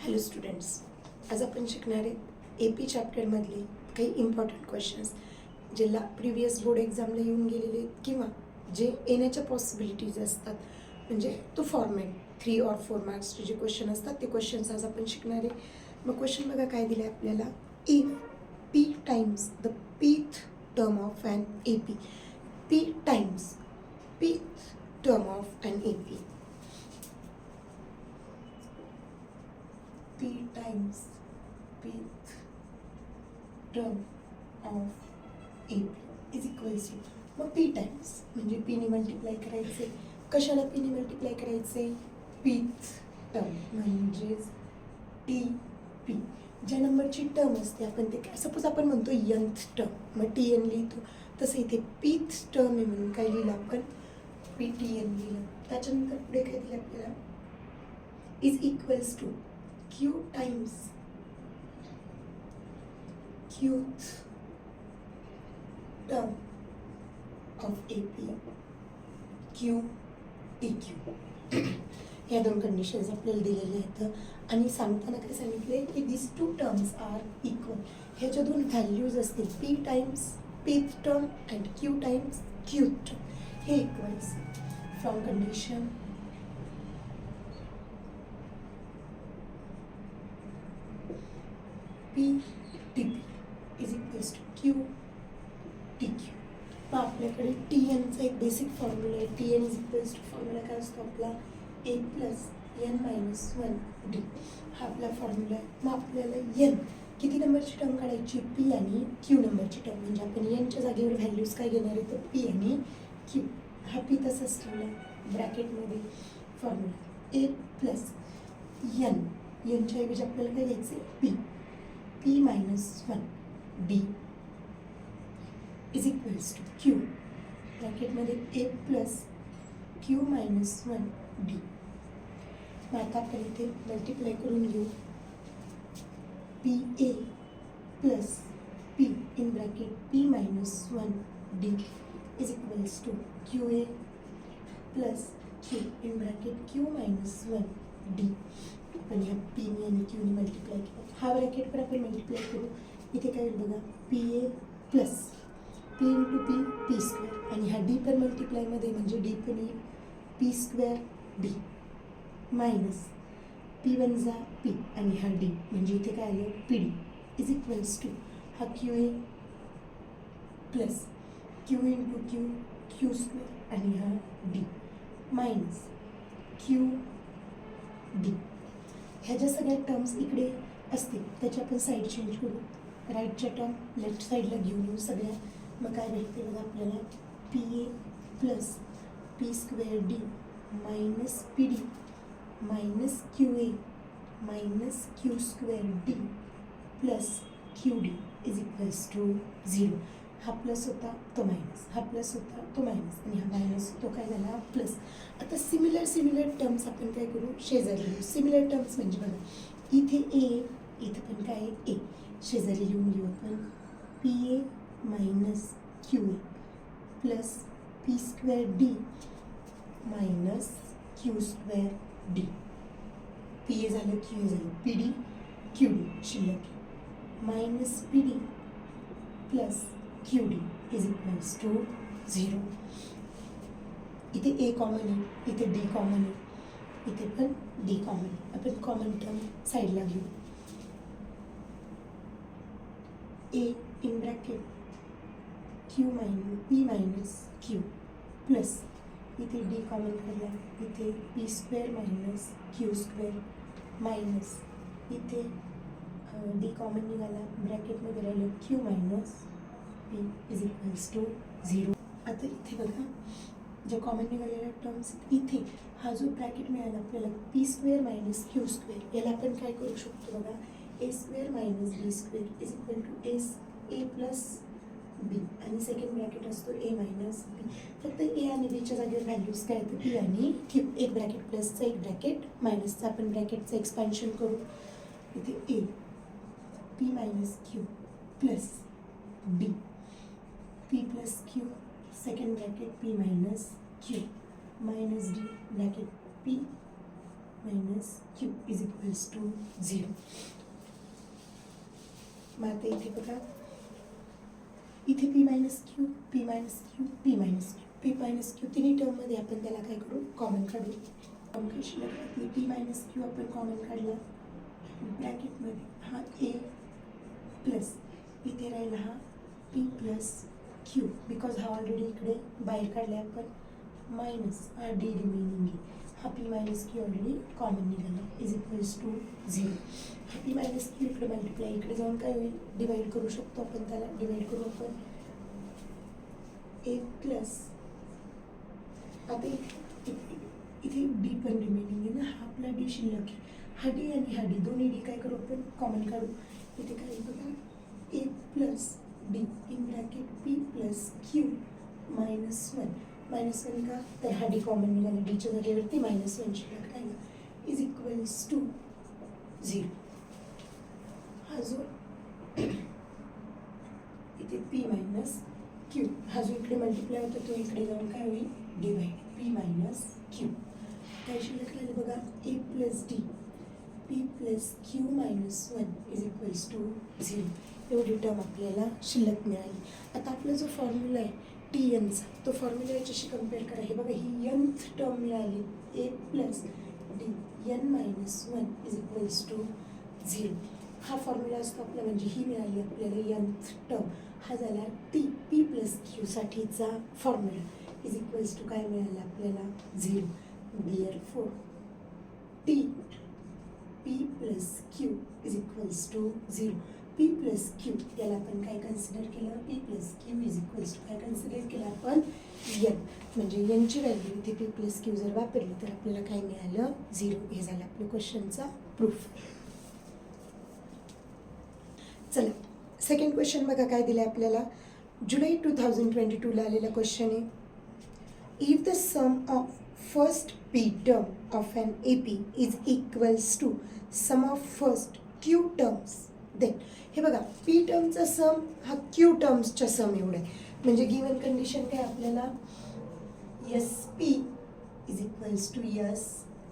Hello students, आज आपण शिकणार आहे AP चॅप्टरमधले काही इम्पॉर्टंट क्वेश्चन्स ज्याला प्रिव्हियस बोर्ड एक्झामला येऊन गेलेले किंवा जे येण्याच्या पॉसिबिलिटीज असतात. म्हणजे तो फॉर्मॅट 3 or 4 मार्क्सचे जे क्वेश्चन असतात ते क्वेश्चन्स आज आपण शिकणार आहे. मग क्वेश्चन बघा काय दिलं आहे आपल्याला. If P times the pth term of an AP. P times pth term of an AP. P times pth term of AP is equals to, मग P टाइम्स म्हणजे P ने मल्टिप्लाय करायचे. कशाला P ने मल्टिप्लाय करायचे? pth term म्हणजेच TP. ज्या नंबरची टर्म असते आपण ते काय, सपोज आपण म्हणतो nth टर्म, मग TN लिहितो. तसं इथे pth टर्म आहे म्हणून काय लिहिलं आपण? PTN लिहिलं. त्याच्यानंतर पुढे काय दिलं आपल्याला? Is equals to Q times qth term of AP Q TQ. ह्या दोन कंडिशन्स आपल्याला दिलेल्या आहेत आणि सांगताना काय सांगितले की this two terms are equal. ह्याच्या दोन व्हॅल्यूज असतील P times pth term and Q times qth term. हे equals from condition P TP is equals to Q TQ. मग आपल्याकडे TNचा एक बेसिक फॉर्म्युला आहे. TN is equals to formula काय असतो आपला? A plus N minus 1D हा आपला फॉर्म्युला आहे. मग आपल्याला N किती नंबरची टर्म काढायची? P आणि Q नंबरची टर्म. म्हणजे आपण Nच्या जागेवर व्हॅल्यूज काय घेणार आहे? तर P आणि Q. हा P तसाच ठेवला ब्रॅकेटमध्ये फॉर्म्युला A प्लस N. Nच्या ऐवजी आपल्याला काय घ्यायचं? P minus 1D is equals to Q. ब्रॅकेटमध्ये A plus Q minus 1D. मग आता आपण इथे मल्टिप्लाय करून घेऊ. PA plus P in bracket P minus 1D is equals to QA plus Q in bracket Q minus 1D. आपण ह्या P आणि Q ने मल्टिप्लाय केलं. हा ब्रॅकेट पण आपण मल्टिप्लाय करू. इथे काय होईल बघा? PA plus P into P P square आणि हा D पण मल्टिप्लायमध्ये म्हणजे D पण येईल P square D minus P one जा P आणि हा D म्हणजे इथे काय आलं? PD इज इक्वल्स टू हा QA plus Q into Q Q square आणि हा D मायनस QD. ह्या ज्या सगळ्या टर्म्स इकडे असतील त्याची आपण साईड चेंज करू. राईटच्या टर्म लेफ्ट साईडला घेऊन येऊ सगळ्या. मग काय भेटते बघा आपल्याला? PA plus P square D minus PD minus QA minus Q square D plus QD is equals to 0. हा प्लस होता तो मायनस, हा प्लस होता तो मायनस आणि हा मायनस तो काय झाला? प्लस. आता सिमिलर टर्म्स आपण काय करू? शेजारी लिहू. सिमिलर टर्म्स म्हणजे बघा इथे A, इथे पण काय आहे? A. शेजारी लिहून घेऊ आपण. PA minus QA plus P square D minus Q square D. PA झालं, QA झालं, PD QD शिल्लक minus PD plus QD is equals to 0. इथे A कॉमन आहे, इथे D कॉमन आहे, इथे पण D कॉमन आहे. आपण कॉमन टर्म साईडला घेऊ. A in bracket Q minus P minus Q plus इथे D कॉमन काढला, इथे P square minus Q square minus इथे D कॉमन निघाला, ब्रॅकेटमध्ये राहिलं Q minus P is equals to 0. आता इथे बघा ज्या कॉमन निघालेल्या टर्म्स इथे हा जो ब्रॅकेट मिळाला आपल्याला P square minus Q square, याला आपण काय करू शकतो बघा? A square minus B square is equal to A plus B आणि सेकंड ब्रॅकेट असतो A मायनस B. फक्त A आणि Bच्या जागेवर व्हॅल्यूज काय येतं? P आणि Q. एक ब्रॅकेट प्लसचं एक ब्रॅकेट मायनसचं. आपण ब्रॅकेटचं एक्सपान्शन करू. इथे A P minus Q plus B P plus Q second bracket P minus Q minus D bracket P minus Q is equals to 0. मग आता इथे बघा, इथे P minus Q, P minus Q, P minus Q, P minus Q तिन्ही टर्ममध्ये आपण त्याला काय करू, कॉमन काढू. कॉमन कशी लागली, पी मायनस क्यू आपण कॉमन काढला, ब्रॅकेटमध्ये हा ए प्लस इथे राहिला हा पी प्लस क्यू, बिकॉज हा ऑलरेडी इकडे बाहेर काढला आपण, मायनस हा डी रिमेनिंग आहे, हा P minus Q already common निघाला, इज इक्वल्स टू 0. हा पी मायनस क्यू इकडे मल्टिप्लाय, इकडे जाऊन काय होईल, डिवाइड करू शकतो आपण त्याला, डिवाइड करू आपण ए प्लस, आता इथे डी पण रिमेनिंग आहे ना, हा आपला डी शिल्लक आहे, हा डी आणि हा डी दोन्ही डी काय करू आपण कॉमन काढू. इथे काय बघा, A plus D in bracket P plus Q -1, -1 का, तर हा डी कॉमन निघाला, डीच्या जागेवरती -1 शिल्लक राहिला, इज इक्वल्स टू 0. हा जो इथे पी मायनस क्यू, हा जो इकडे मल्टिप्लाय होता तो इकडे जाऊन काय होईल, डिवाइड, पी मायनस क्यू, काय शिल्लक राहिलं बघा, A plus D P plus Q -1 is equals to 0. एवढी टर्म आपल्याला शिल्लक मिळाली. आता आपला जो फॉर्म्युला आहे टी एनचा, तो फॉर्म्युला याच्याशी कम्पेअर करा. हे बघा, ही nth टर्म मिळाली, A plus D n-1 is equals to 0. हा फॉर्म्युला असतो आपला, म्हणजे ही मिळाली आपल्याला nth टर्म, हा झाला टी पी प्लस क्यू साठीचा फॉर्म्युला, इज इक्वल्स टू काय मिळालं आपल्याला, 0. Therefore T P plus Q is equals to 0. P plus Q याला आपण काय कन्सिडर केलं, P plus Q is equals to काय कन्सिडर केलं आपण, एन, म्हणजे एनची व्हॅल्यू इथे पी प्लस क्यू जर वापरली तर आपल्याला काय मिळालं, 0. हे झालं आपल्या क्वेश्चनचा प्रूफ. चला सेकंड क्वेश्चन बघा काय दिलं आपल्याला, जुलै 2022ला आलेला क्वेश्चन आहे. If the sum of first P term of N A P is equals to sum of first Q terms, then, हे बघा पी टर्मचा सम हा क्यू टर्म्सच्या सम एवढा आहे, म्हणजे गिवन कंडिशन काय आपल्याला, S P is equals to S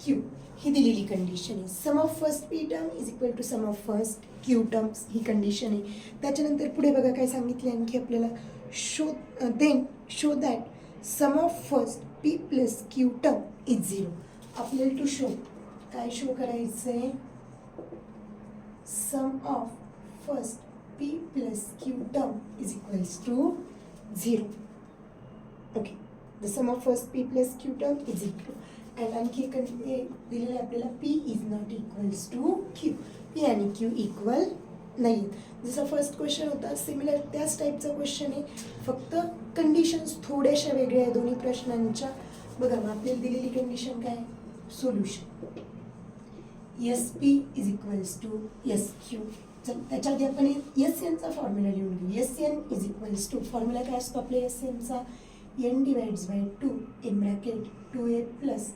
Q, ही दिलेली कंडिशन आहे. Sum of first P term is equal to sum of first Q terms, ही कंडिशन आहे. त्याच्यानंतर पुढे बघा काय सांगितले आणखी आपल्याला, show that sum of first P plus Q term is 0. आपल्याला टू शो, काय शो करायचं आहे, sum of first P plus Q term is equals to 0. Okay, the sum of first P plus Q term is equal, and आणखी दिलेलं आहे आपल्याला, P is not equals to Q, P आणि Q equal नाही. जसा first question होता similar त्याच टाईपचा क्वेश्चन आहे, फक्त कंडिशन्स थोड्याशा वेगळ्या आहे दोन्ही प्रश्नांच्या. बघा मग आपल्याला दिलेली कंडिशन काय, solution S P is equals to S Q. चल त्याच्या आधी आपण एस एनचा फॉर्म्युला लिहून घेऊ. S N is equals to, formula काय असतो आपल्या एस एनचा, N divides by 2 in bracket 2a plus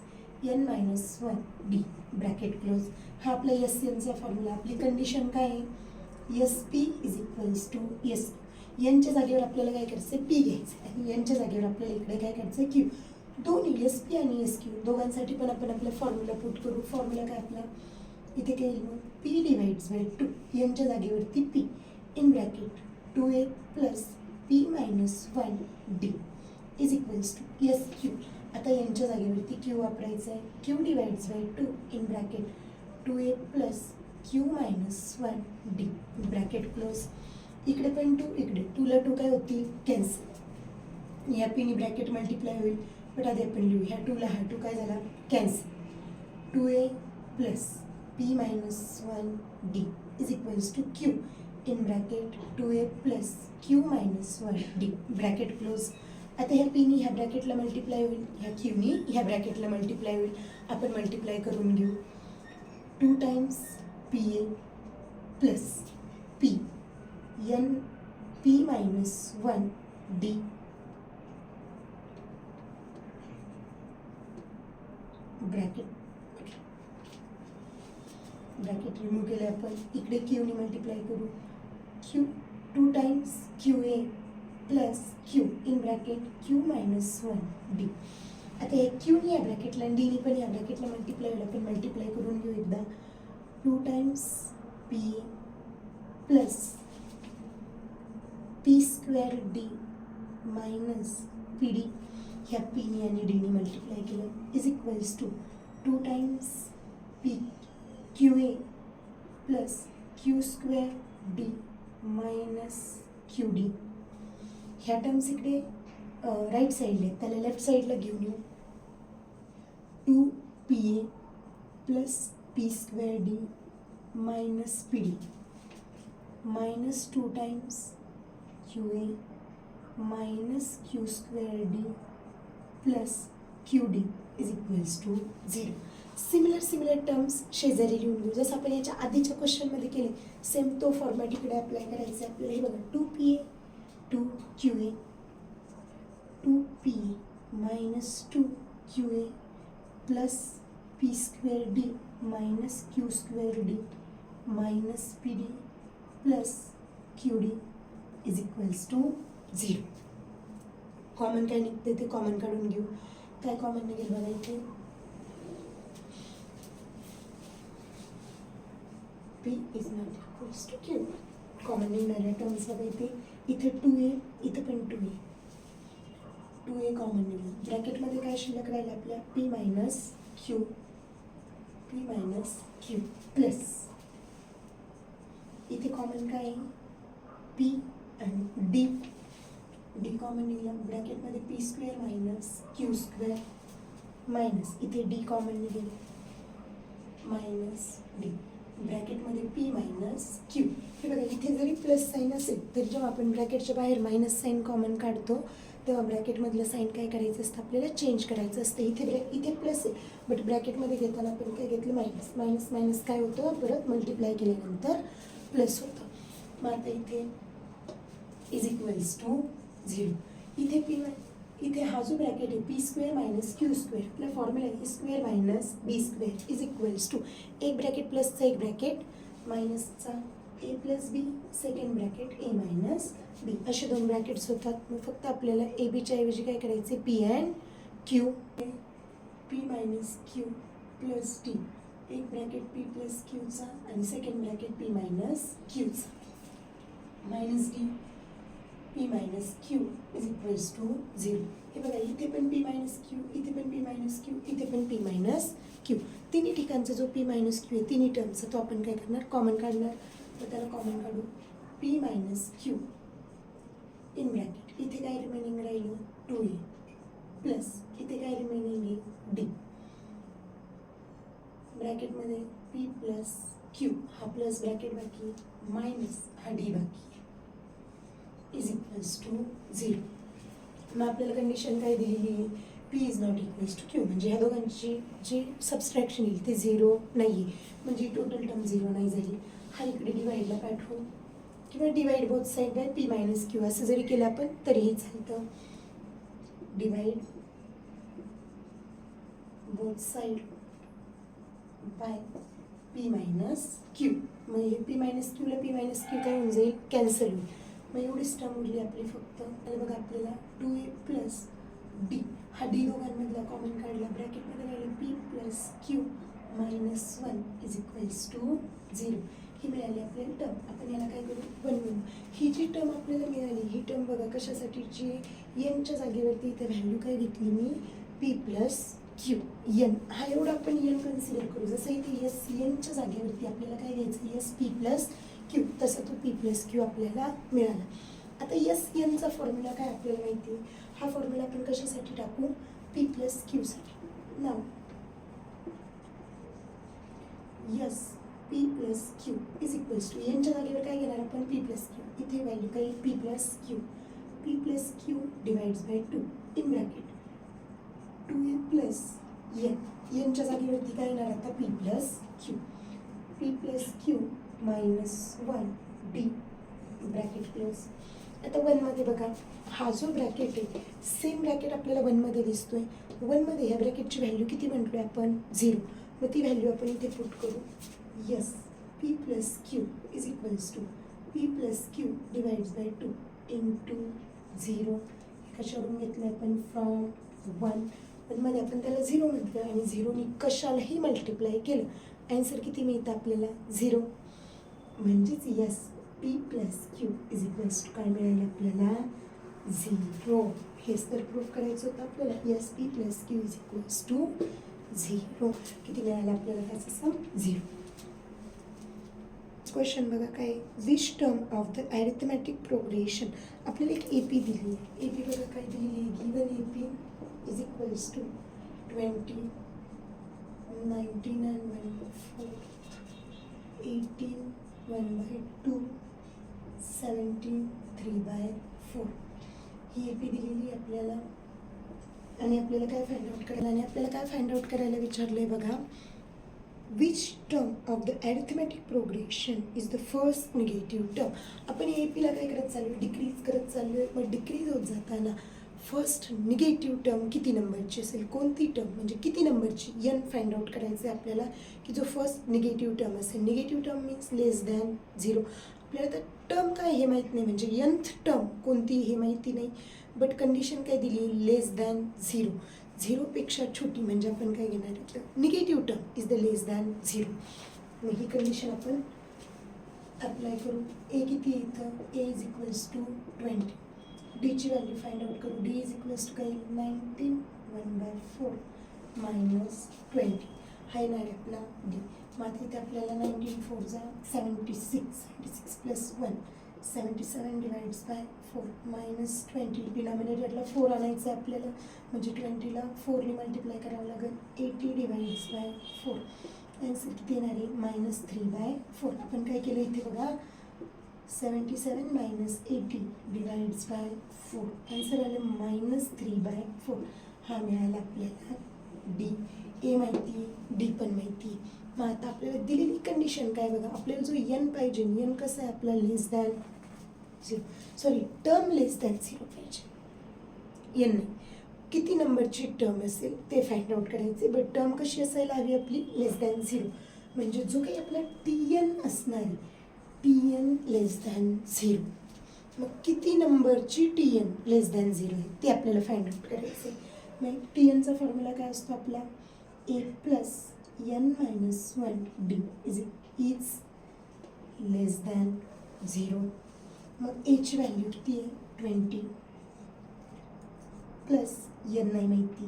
n-1 D bracket close. हा आपला एस एनचा फॉर्म्युला. आपली कंडिशन काय आहे, S P is equals to S, एनच्या जागेवर आपल्याला काय करायचं आहे, पी घ्यायचं आहे, आणि एनच्या जागेवर आपल्याला इकडे काय करायचं आहे, क्यू. दोन्ही एस पी आणि एस क्यू दोघांसाठी पण आपण आपला फॉर्म्युला पुट करू. फॉर्म्युला काय आपला, इथे काय येईल मग, पी डिवाइड्स बाय 2, एनच्या जागेवरती P in bracket 2a plus p-1 D is equals to S Q. आता यांच्या जागेवरती क्यू वापरायचं आहे, Q divides by 2 in bracket 2a plus q-1 D bracket close. इकडे पण 2, इकडे 2ला 2 काय होती, कॅन्सल, या पीनी ब्रॅकेट मल्टिप्लाय होईल, बट आधी आपण लिहू, ह्या 2ला हा 2 काय झाला, cancel, 2a plus p-1 D is equals to Q in bracket 2a plus q-1 D bracket close. आता ह्या पीनी ह्या ब्रॅकेटला मल्टिप्लाय होईल, ह्या क्यूनी ह्या ब्रॅकेटला मल्टिप्लाय होईल, आपण मल्टिप्लाय करून घेऊ. 2 times P A plus P N p-1 D bracket remove केले आपण. इकडे क्यूनी मल्टिप्लाय करू, Q 2 times Q A plus Q in bracket q-1 D. आता हे क्यूनी या ब्रॅकेटला आणि डीनी पण या ब्रॅकेटला मल्टिप्लाय होईल, आपण मल्टिप्लाय करून घेऊ एकदा. 2 times P plus P square D minus P D, ह्या पीनी आणि डीनी मल्टिप्लाय केलं is equals to 2 times P Q A plus Q square D minus Q D. ह्या टर्म्स इकडे राईट साईडला आहेत, त्याला लेफ्ट साईडला घेऊन येऊ. 2 P A plus P square D minus P D minus 2 times Q A minus Q square D plus Q D is equals to 0. Similar terms शेजारी लिहून घेऊ, जसं आपण याच्या आधीच्या क्वेश्चनमध्ये केले सेम तो फॉर्मॅट इकडे अप्लाय करायचा आहे आपल्याला. हे बघा 2 P A 2 Q A 2 P A minus 2 Q A plus P square D minus Q square D minus P D plus Q D is equals to 0. Common काय निघते ते कॉमन काढून घेऊ. काय कॉमन निघेल बघा इथे, P is not equals to Q. Common निघणाऱ्या टर्म्स बघा इथे 2a, इथे पण 2a कॉमन निघेल. ब्रॅकेटमध्ये काय शिल्लक राहील आपल्या पी मायनस क्यू प्लस इथे कॉमन काय आहे पी आणि डी कॉमन निघाला. ब्रॅकेटमध्ये P square minus Q square minus इथे डी कॉमन निघेल मायनस डी. ब्रॅकेटमध्ये पी मायनस क्यू. हे बघा इथे जरी प्लस साईन असेल तरी जेव्हा आपण ब्रॅकेटच्या बाहेर मायनस साईन कॉमन काढतो तेव्हा ब्रॅकेटमधलं साईन काय करायचं असतं आपल्याला चेंज करायचं असतं. इथे प्लस आहे बट ब्रॅकेटमध्ये घेताना आपण काय घेतलं मायनस काय होतं परत मल्टिप्लाय केल्यानंतर प्लस होतं. मग आता इथे इज इक्वल्स टू 0. इथे हा जो ब्रॅकेट आहे P square minus Q square, आपला फॉर्म्युला आहे square minus B square is equals to एक ब्रॅकेट प्लसचा एक ब्रॅकेट मायनसचा A plus B, second bracket A minus B, असे 2 ब्रॅकेट्स होतात. मग फक्त आपल्याला ए बीच्या ऐवजी काय करायचे P and Q, P minus Q plus D, एक ब्रॅकेट पी प्लस क्यूचा आणि सेकंड ब्रॅकेट पी मायनस क्यूचा minus D P minus Q is equals to 0. हे बघा इथे पण पी मायनस क्यू, इथे पण पी मायनस क्यू, इथे पण पी मायनस क्यू. तिन्ही ठिकाणचा जो पी मायनस क्यू आहे तिन्ही टर्मचा तो आपण काय करणार कॉमन काढणार. तर त्याला कॉमन काढू P minus Q in bracket, इथे काय रिमेनिंग राहिलं 2a प्लस इथे काय रिमेनिंग आहे डी, ब्रॅकेटमध्ये पी प्लस क्यू, हा प्लस ब्रॅकेट बाकी मायनस हा डी बाकी इज इक्वल्स टू 0. मग आपल्याला कंडिशन काय दिलेली आहे P is not equals to Q, म्हणजे ह्या दोघांची जी सबस्ट्रॅक्शन येईल ते 0 नाही आहे, म्हणजे टोटल टर्म 0 नाही झाली. हा इकडे डिवाइडला पाठवू किंवा divide both side by P minus Q असं जरी केलं आपण तरीही चालतं. Divide both side by P minus Q. मग हे पी मायनस क्यूला पी मायनस क्यू काय होऊन जाईल कॅन्सल होईल. मग एवढीच टर्म उरली आपली फक्त. आणि बघा आपल्याला 2a प्लस डी, हा डी दोघांमधला कॉमन काढला, ब्रॅकेटमध्ये राहिलं P plus Q minus 1 is equals to 0. ही मिळाली आपल्याला टर्म. आपण याला काय करू बनवू. ही जी टर्म आपल्याला मिळाली ही टर्म बघा कशासाठीची एनच्या जागेवरती इथे व्हॅल्यू काय घेतली मी पी प्लस क्यू एन, हा एवढा आपण एन कन्सिडर करू. जसं इथे एस एनच्या जागेवरती आपल्याला काय घ्यायचं एस पी प्लस क्यू, तसा तो पी प्लस क्यू आपल्याला मिळाला. आता एस एनचा फॉर्म्युला काय आपल्याला माहिती आहे, हा फॉर्म्युला आपण कशासाठी टाकू पी प्लस क्यूसाठी. नाव S P plus Q is equals to एनच्या जागेवर काय घेणार आपण पी प्लस क्यू, इथे व्हॅल्यू काय P plus Q divides by 2 in bracket 2a plus N, एनच्या जागेवरती काय येणार आता P plus Q minus 1 D bracket close. आता 1मध्ये बघा हा जो ब्रॅकेट आहे सेम ब्रॅकेट आपल्याला 1मध्ये दिसतोय. 1मध्ये ह्या ब्रॅकेटची व्हॅल्यू किती म्हटलोय आपण 0. मग ती व्हॅल्यू आपण इथे पुट करू. S P plus Q is equals to P plus Q divides by 2 into 0. कशावरून घेतलं आपण फ्रॉम 1. पण मध्ये आपण त्याला 0 म्हणतो आणि 0नी कशालाही मल्टिप्लाय केलं ॲन्सर किती मिळतं आपल्याला 0. म्हणजेच S P plus Q is equals to काय मिळालं आपल्याला 0. हेच तर प्रूफ करायचं होतं आपल्याला. S P plus Q is equals to 0. किती मिळालं आपल्याला त्याचं सम 0. क्वेश्चन बघा काय, which term of the arithmetic progression. आपल्याला एक AP दिली आहे. AP बघा काय दिली आहे, given AP is equals to 20, 19 and 1/4, 18, 1/2, 17, 3/4. ही AP दिलेली आपल्याला आणि आपल्याला काय फाइंड आउट करायला विचारलं आहे बघा. Which term of the arithmetic progression is the first negative term. आपण APला काय करत चाललो, डिक्रीज करत चाललो आहे. मग डिक्रीज होत जाताना फर्स्ट निगेटिव्ह टर्म किती नंबरची असेल, कोणती टर्म म्हणजे किती नंबरची, n फाइंड आउट करायचं आहे आपल्याला की जो फर्स्ट निगेटिव्ह टर्म असेल. निगेटिव्ह टर्म मीन्स लेस दॅन 0. आपल्याला तर टर्म काय हे माहीत नाही, म्हणजे nth टर्म कोणती हे माहिती नाही, बट कंडिशन काय दिली, लेस दॅन 0. 0पेक्षा छोटी म्हणजे आपण काय घेणार आहे, negative term is the less than 0. मग ही कंडिशन आपण अप्लाय करू. ए किती येतं, ए इज इक्वल्स टू 20. डीची व्हॅल्यू फाइंड आउट करू. डी इज इक्वल्स टू काय, 19, 1/4 मायनस 20 हा येणार आहे आपला डी. मग आता इथे आपल्याला 19 4 जा 76, 76 प्लस 1 77 डिवाइड्स बाय 4 मायनस 20. डिनॉमिनेटरला 4 आणायचं आहे आपल्याला, म्हणजे 20ला 4ने मल्टिप्लाय करावं लागेल. 80 डिवाइड्स बाय 4. ॲन्सर किती येणार आहे, -3/4. आपण काय केलं इथे बघा, 77 मायनस 80 डिवाइड्स बाय 4. ॲन्सर आलं -3/4. हा मिळाला आपल्याला डी. ए माहिती, डी पण माहिती. मग आता आपल्याला दिलेली कंडिशन काय बघा, आपल्याला जो n पाहिजे, n कसं आहे आपला लेस दॅन 0, सॉरी टर्म लेस दॅन 0 पाहिजे. n नाही, किती नंबरची टर्म असेल ते फाइंड आउट करायचे. बट टर्म कशी असायला हवी आपली, लेस दॅन 0. म्हणजे जो काही आपला TN असणार आहे, TN लेस दॅन 0. मग किती नंबरची TN लेस दॅन 0 आहे ते आपल्याला फाइंड आउट करायचं आहे. मग TNचा फॉर्म्युला काय असतो आपला, A plus n minus 1 D is less than 0. मग एची व्हॅल्यू किती आहे, 20 प्लस n नाही माहिती,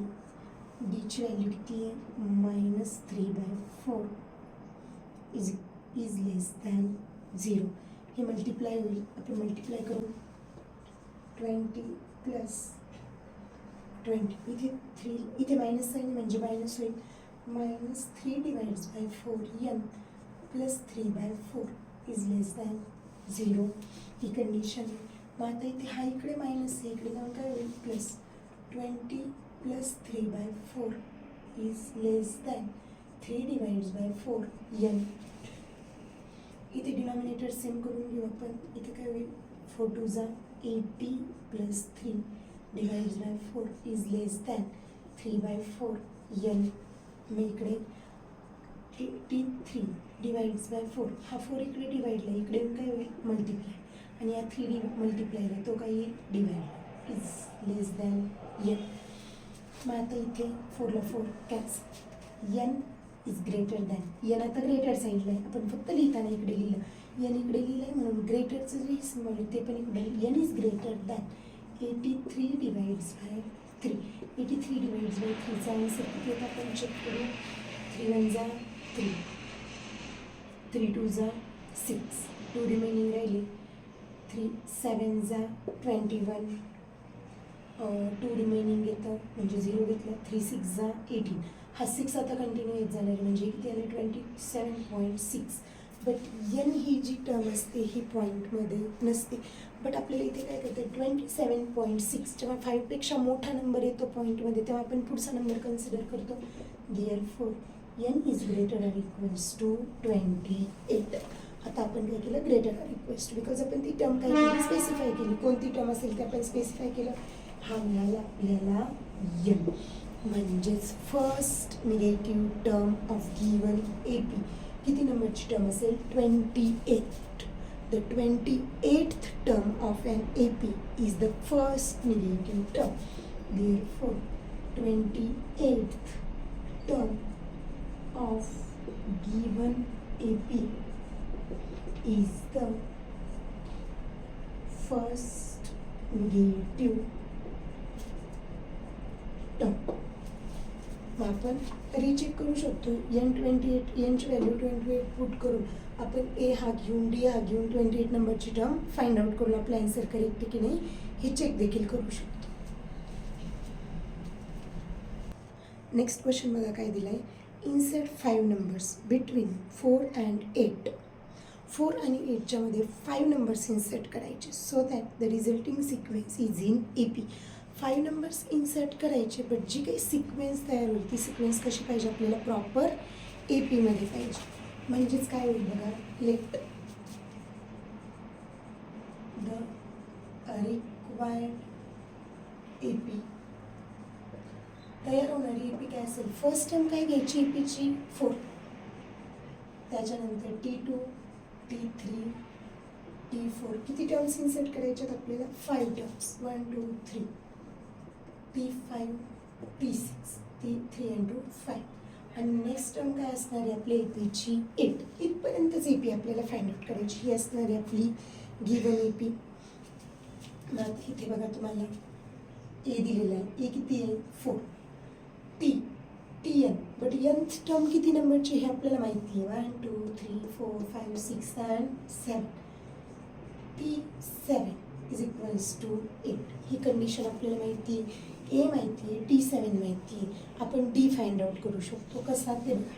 डीची व्हॅल्यू किती आहे, -3/4 इज लेस दॅन 0. हे मल्टिप्लाय होईल, आपण मल्टिप्लाय करू. 20 प्लस 20 इथे 3, इथे मायनस साईन म्हणजे मायनस होईल. -3 divides bye 4 n plus 3/4 is less than 0. He condition आहे. मग आता इथे हा इकडे मायनस आहे, इकडे जाऊन काय होईल, plus 20 plus 3/4 is less than 3 divides bye 4 n. इथे डिनॉमिनेटर सेम करून घेऊ आपण. इथे काय होईल, 4 2 जा 80 plus 3 divides bye 4 is less than 3/4 n. मग इकडे 83 डिवाइड्स बाय 4, हा 4 इकडे डिवाइडला, इकडे काय होईल, मल्टिप्लाय, आणि या 3 मल्टिप्लायला तो काय येईल, divide is less than n. मग आता इथे 4ला 4 cancel, n is greater than, n आता ग्रेटर साईडला आहे, आपण फक्त लिहिताना इकडे लिहिलं, n इकडे लिहिलं आहे म्हणून ग्रेटरचं जे सिम्बॉल आहे ते पण इकडे, n is greater than 83 divides by 3. 83 divides by 3चा आन्सर किती येतं आपण चेक करू. 3 1 जा 3, 3 2 जा 6, 2 रिमेनिंग राहिले. 3 7 जा 21, 2 रिमेनिंग येतं म्हणजे 0 घेतलं. 3 6 जा 18, हा 6 आता कंटिन्यू येत जाणार आहे म्हणजे किती आलं, 27.6. बट n ही जी टर्म असते ही पॉईंटमध्ये नसते. बट आपल्याला इथे काय करते, 27.6, जेव्हा 5पेक्षा मोठा नंबर येतो पॉईंटमध्ये तेव्हा आपण पुढचा नंबर कन्सिडर करतो. Therefore n is greater or equals to 28. आता आपण काय केलं, greater or equals to, because आपण ती टर्म काय केली, स्पेसिफाय केली, कोणती टर्म असेल ते आपण स्पेसिफाय केलं. हा मिळाला आपल्याला n. म्हणजेच first negative term of given AP किती नंबरची टर्म असेल, 28. The 28th term of an AP is the first negative term. Therefore, 28th term of given AP is the first negative term. मग आपण रिचेक करू शकतो. N28 यांची value 28 put करून आपण ए हा घेऊन डी हा घेऊन 28 नंबरची टर्म फाइंड आउट करून आपला आन्सर करेक्ट की नाही हे चेक देखील करू शकतो. नेक्स्ट क्वेश्चन बघा काय दिलाय. Insert 5 numbers between 4 and 8. 4 आणि 8च्या मध्ये 5 नंबर्स इन्सर्ट करायचे so that the resulting sequence is in AP. 5 numbers insert करायचे बट जी काही सिक्वेन्स तयार होईल ती सिक्वेन्स कशी पाहिजे आपल्याला प्रॉपर APमध्ये पाहिजे. म्हणजेच काय होईल बघा. लेट द रिक्वायर्ड AP तयार होणारी AP काय असेल. फर्स्ट टर्म काय घ्यायची APची 4, त्याच्यानंतर T2 T3 T4 किती टर्म्स इन्सर्ट करायच्यात आपल्याला 5 terms 1 2 3 T5 T6 T3 and 5 आणि नेक्स्ट टर्म काय असणार आहे आपल्या APची 8. इथपर्यंतच AP आपल्याला फाइंड आउट करायची. ही असणार आहे आपली गिवन AP. मग इथे बघा तुम्हाला ए दिलेला आहे. ए किती आहे 4. TN बट nth टर्म किती नंबरची हे आपल्याला माहिती आहे 1 2 3 4 5 6 and 7. T7 is equals to 8. ही कंडिशन आपल्याला माहिती आहे. ए माहिती आहे T7 माहिती आहे. आपण D फाइंड आउट करू शकतो. कसा ते बघा.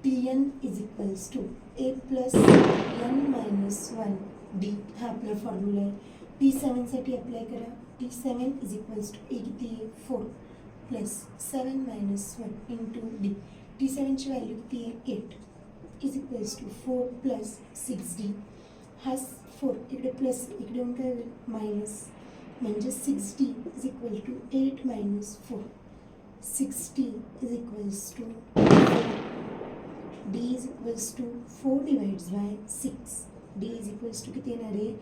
TN is equals to A plus N minus 1 D हा आपला फॉर्म्युला आहे. T7साठी अप्लाय करा. T7 इज इक्वल्स टू ए किती आहे 4 प्लस 7 मायनस 1 इंटू D. T7ची व्हॅल्यू किती आहे 8 is equals to 4 plus 6D. हा 4 इकडे प्लस इकडे येऊन काय होईल मायनस म्हणजे 6D is equal to 8 minus 4. 6D is equals to 4. D is equals to 4 divides by 6. D is equals to किती येणार आहे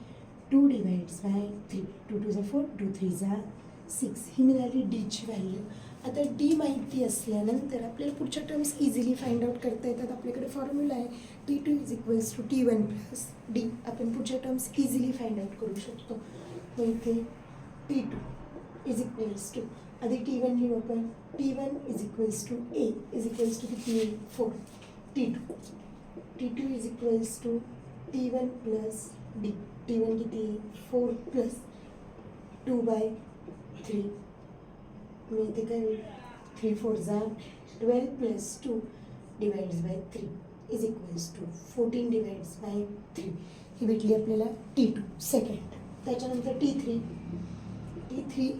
2 डिवाइड्स बाय 3. 2 2 4 2 3 6. ही मिळाली Dची व्हॅल्यू. आता D माहिती असल्यानंतर आपल्याला पुढच्या टर्म्स इझिली फाइंड आउट करता येतात. आपल्याकडे फॉर्म्युला आहे T2 is equals to T1 plus D. आपण पुढच्या टर्म्स इझिली फाइंड आउट करू शकतो. मग इथे T2 इज इक्वल्स टू आधी T1 लिहू आपण. T1 is equals to A is equals to किती आहे 4. T2 is equals to T1 plus D. T1 किती आहे 4 प्लस 2 बाय 3. मी इथे काय 3 4 12 plus 2 divides by 3 is equals to 14 divides by 3. ही भेटली आपल्याला T2 सेकंड. त्याच्यानंतर T3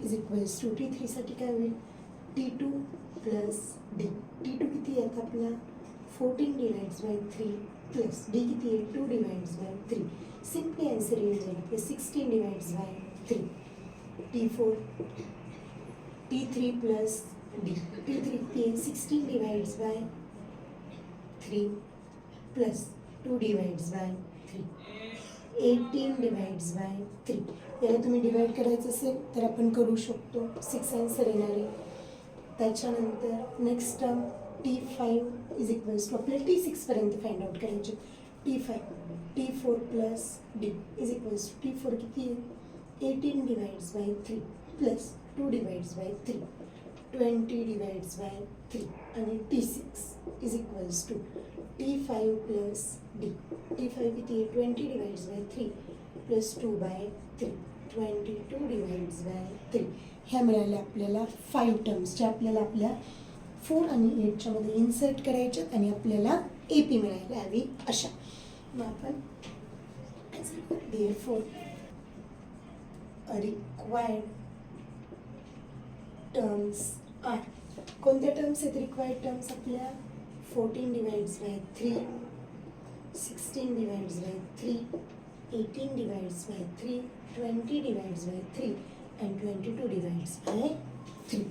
इज इक्वल्स टू T3साठी काय होईल T2 प्लस D. T2 किती आहे आपला 14 डिवाइड्स बाय 3 प्लस D किती आहे 2 डिवाइड्स बाय 3. सिम्पली आन्सर येऊन जाईल 16 divides by 3. T4 T3 plus D. T3 किती आहे 16 divides by 3 plus 2 divides by 3. 18 divides by 3. याला तुम्ही डिवाइड करायचं असेल तर आपण करू शकतो. 6 आन्सर येणार आहे. त्याच्यानंतर next term T5 is equals to आपल्याला T6 पर्यंत फाइंड आउट करायचे. T5 T4 plus D is equals to T4 किती आहे 18 divides by 3 plus 2 divides by 3 20 divides by 3 आणि T6 is equals to T5 plus D. T5 किती आहे 20 divides by 3 plus 2 by 3 22 divides by 3. ह्या मिळाल्या आपल्याला 5 terms ज्या आपल्याला आपल्या 4 आणि 8च्या मध्ये इन्सर्ट करायच्यात आणि आपल्याला AP मिळायला हवी अशा. मग आपण therefore रिक्वायर्ड टर्म्स आर. कोणत्या टर्म्स आहेत रिक्वायर्ड टर्म्स आपल्या 14 divides by 3 16 divides by 3 18 divides by 3 20 divides by 3 and 22 divides by 3.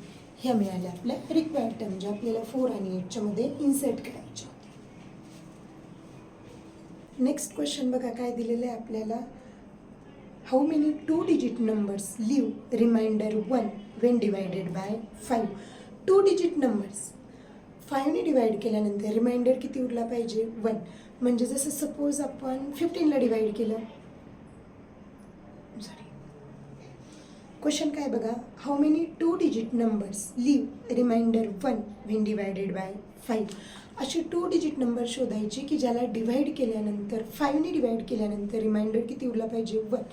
ह्या मिळाल्या आपल्या रिक्वायर्ड टर्म ज्या आपल्याला 4 आणि 8च्या मध्ये इन्सर्ट करायच्या. नेक्स्ट क्वेश्चन बघा काय दिलेलं आहे आपल्याला. How many 2-digit numbers leave remainder 1 when divided by 5. 2-digit numbers 5ने divide केल्यानंतर रिमाइंडर किती उरला पाहिजे 1. म्हणजे जसं सपोज आपण 15ला डिवाइड केलं, क्वेश्चन काय बघा, how many 2-digit numbers leave remainder 1 when divided by 5. असे 2-digit नंबर शोधायचे की ज्याला डिवाइड केल्यानंतर 5ने डिवाइड केल्यानंतर रिमाइंडर किती उरला पाहिजे 1.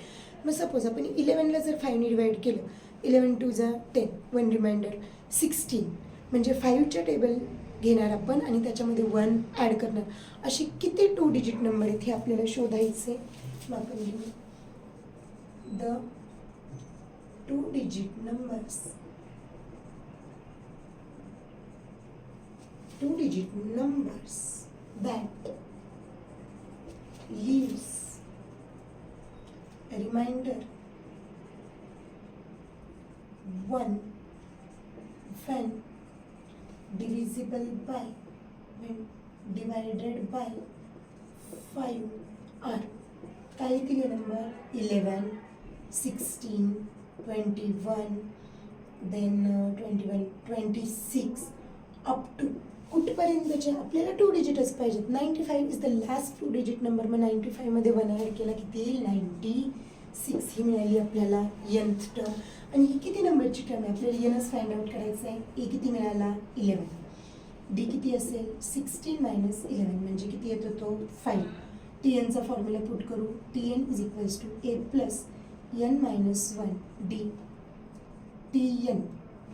मग सपोज आपण 11ला जर 5ने डिवाइड केलं, 11 2 जा 10, 1 रिमाइंडर 16. म्हणजे 5च्या टेबल घेणार आपण आणि त्याच्यामध्ये 1 ॲड करणार. असे किती 2-digit नंबर आहेत हे आपल्याला शोधायचे. मग आपण घेऊ the 2-digit numbers. 2-digit numbers that leaves a remainder 1 when divisible by when divided by 5 are काय दिले नंबर 11, 16, 21, then 21, 26 अप टू कुठपर्यंतचे आपल्याला 2-digitच पाहिजेत. 95 is the last 2-digit number. मग 95मध्ये 1 ॲड केला किती येईल 96. ही मिळाली आपल्याला nth टर्म. आणि ही किती नंबरची टर्म आहे आपल्याला nच फाइंड आउट करायचं आहे. ए किती मिळाला 11, डी किती असेल 16 - 11 म्हणजे किती येतो तो 5. TNचा फॉर्म्युला पुट करू. TN is equals to A plus n - 1 डी.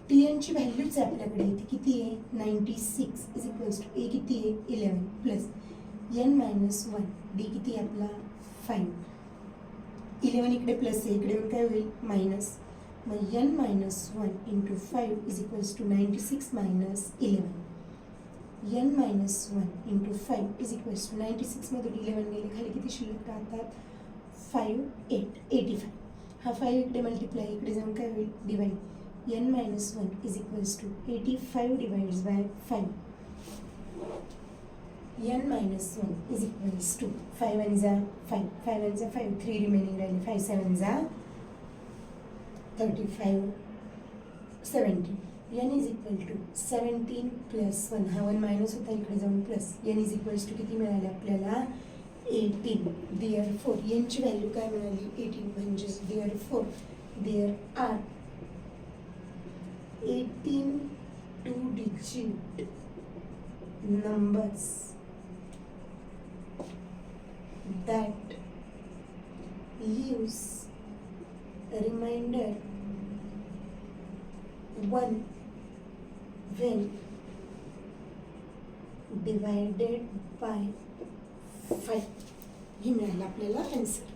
TNची व्हॅल्यूच आहे आपल्याकडे, ती किती आहे 96 इज इक्वल्स टू ए किती आहे 11 प्लस n - 1 डी किती आहे आपला 5. 11 इकडे प्लस आहे, इकडे काय होईल मायनस. मग n - 1 into 5 is equals to 96 - 11. n - 1 into 5 is equals to 96मधून 11 गेले खाली किती शिल्लक राहतात 5 8 85. हा 5 इकडे मल्टिप्लाय इकडे जाऊन काय होईल divide. n - 1 is equals to 85 divides by 5. n - 1 is equals to 5 1 जा 5, 5 1 जा 5, 3 रिमेनिंग राहिले. 5 7 जा 35, 70. n is equal to 17 plus 1. हा 1 मायनस होता इकडे जाऊन plus. n is equals to किती मिळाले आपल्याला 18. देअरफोर यांची व्हॅल्यू काय मिळाली 18. म्हणजे therefore there are 18 2-digit numbers that leaves a remainder 1 when divided by 5. ही मिळालं आपल्याला आन्सर.